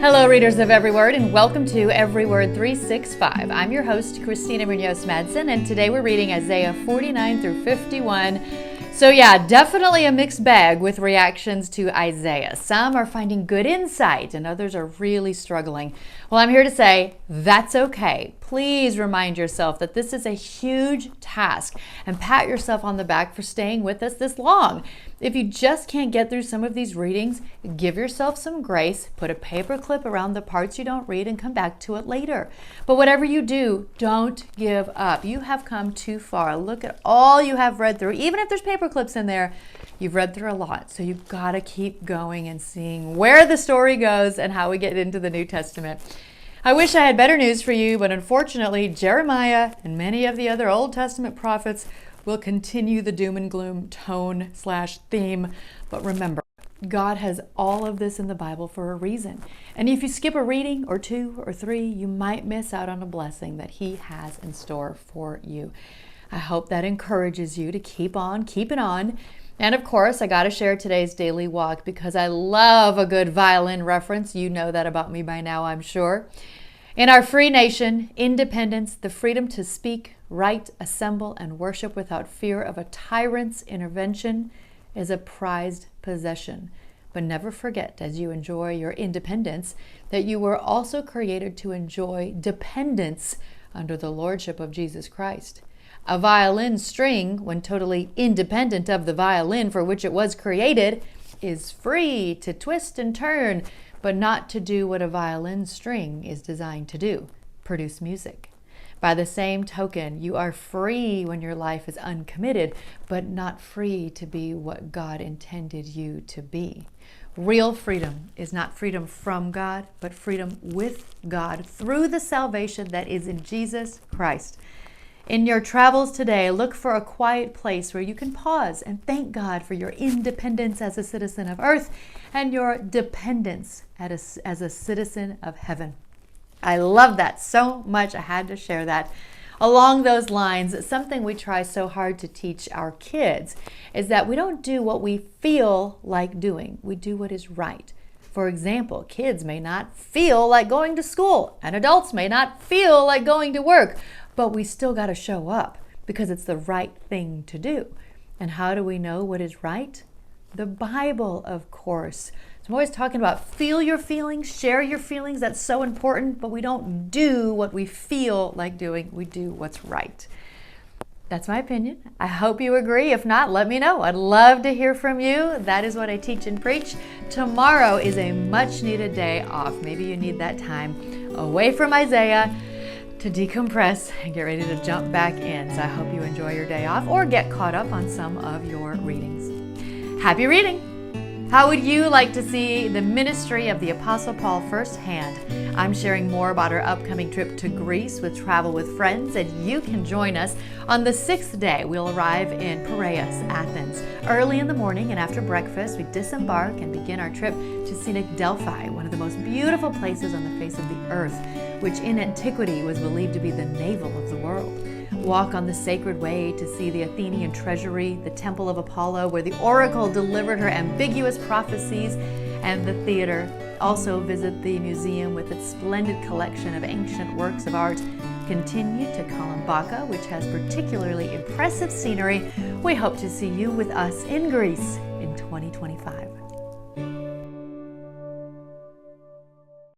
Hello, readers of Every Word, and welcome to Every Word 365. I'm your host, Christina Munoz Madsen, and today we're reading Isaiah 49 through 51. So yeah, definitely a mixed bag with reactions to Isaiah. Some are finding good insight, and others are really struggling. Well, I'm here to say that's okay. Please remind yourself that this is a huge task, and pat yourself on the back for staying with us this long. If you just can't get through some of these readings, give yourself some grace, put a paper clip around the parts you don't read, and come back to it later. But whatever you do, don't give up. You have come too far. Look at all you have read through. Even if there's paper clips in there, you've read through a lot. So you've got to keep going and seeing where the story goes and how we get into the New Testament. I wish I had better news for you, but unfortunately, Jeremiah and many of the other Old Testament prophets will continue the doom and gloom tone/theme. But remember, God has all of this in the Bible for a reason. And if you skip a reading or two or three, you might miss out on a blessing that He has in store for you. I hope that encourages you to keep on keeping on. And of course, I got to share today's daily walk because I love a good violin reference. You know that about me by now, I'm sure. In our free nation, independence, the freedom to speak, write, assemble, and worship without fear of a tyrant's intervention is a prized possession. But never forget, as you enjoy your independence, that you were also created to enjoy dependence under the lordship of Jesus Christ. A violin string, when totally independent of the violin for which it was created, is free to twist and turn, but not to do what a violin string is designed to do, produce music. By the same token, you are free when your life is uncommitted, but not free to be what God intended you to be. Real freedom is not freedom from God, but freedom with God through the salvation that is in Jesus Christ. In your travels today, look for a quiet place where you can pause and thank God for your independence as a citizen of earth and your dependence as a citizen of heaven. I love that so much. I had to share that. Along those lines, something we try so hard to teach our kids is that we don't do what we feel like doing. We do what is right. For example, kids may not feel like going to school, and adults may not feel like going to work, but we still got to show up because it's the right thing to do. And how do we know what is right? The Bible, of course. So I'm always talking about feel your feelings, share your feelings. That's so important, but we don't do what we feel like doing. We do what's right. That's my opinion. I hope you agree. If not, let me know. I'd love to hear from you. That is what I teach and preach. Tomorrow is a much needed day off. Maybe you need that time away from Isaiah to decompress and get ready to jump back in. So I hope you enjoy your day off or get caught up on some of your readings. Happy reading! How would you like to see the ministry of the Apostle Paul firsthand? I'm sharing more about our upcoming trip to Greece with Travel with Friends, and you can join us. On the 6th day, we'll arrive in Piraeus, Athens. Early in the morning and after breakfast, we disembark and begin our trip to scenic Delphi, one of the most beautiful places on the face of the earth, which in antiquity was believed to be the navel of the world. Walk on the sacred way to see the Athenian treasury, the Temple of Apollo, where the oracle delivered her ambiguous prophecies, and the theater. Also visit the museum with its splendid collection of ancient works of art. Continue to Kalambaka, which has particularly impressive scenery. We hope to see you with us in Greece in 2025.